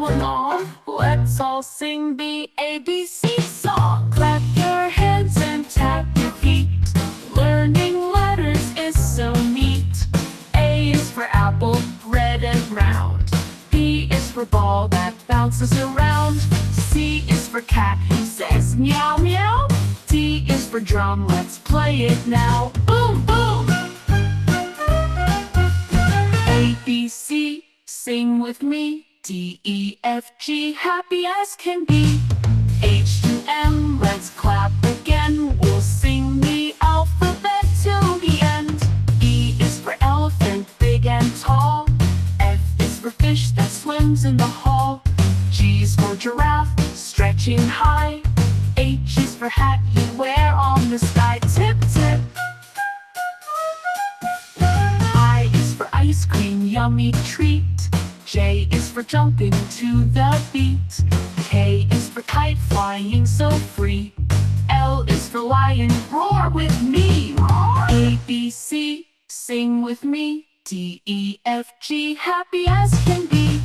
along. Let's all sing the ABC song. Clap your hands and tap your feet. Learning letters is so neat. A is for apple, red and round. B is for ball that bounces around. C is for cat who says meow meow. D is for drum, let's play it now. Boom boom! A, B, C, sing with me. D, E, F, G, happy as can be. H to M, let's clap again. We'll sing the alphabet till the end. E is for elephant, big and tall. F is for fish that swims in the hall. G is for giraffe, stretching high. H is for hat you wear on the sky. Tip, tip. I is for ice cream, yummy treat. J is for jumping to the beat. K is for kite flying so free. L is for lion, roar with me. A, B, C, sing with me. D, E, F, G, happy as can be.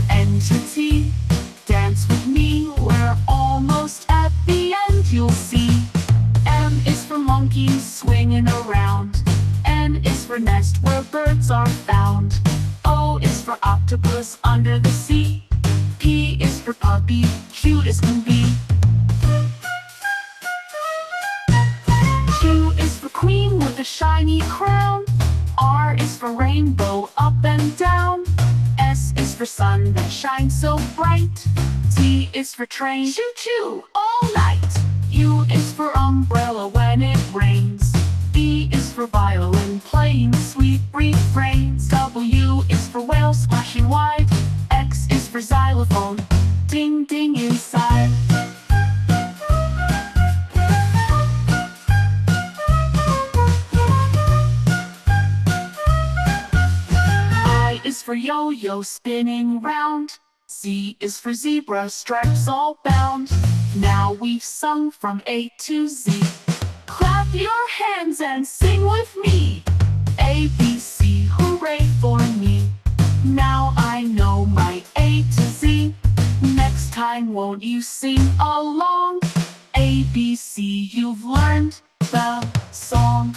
N to T, dance with me. We're almost at the end, you'll see. M is for monkey swinging around. N is for nest where birds are found. O is for octopus under the sea. P is for puppy, cute as can be. Q is for queen with a shiny crown. R is for rainbow up and down. S is for sun that shines so bright. T is for train, choo-choo all night. U is for umbrella when it rains. V is for violin playing sweet refrains. W is for whale splashing wide. X is for xylophone, ding ding inside. I is for yo-yo spinning round. Z is for zebra, stripes all bound. Now we've sung from A to Z. Clap your hands and sing with me. A, B, C, hooray for me. Now I know my A to Z. Next time won't you sing along? A, B, C, you've learned the song.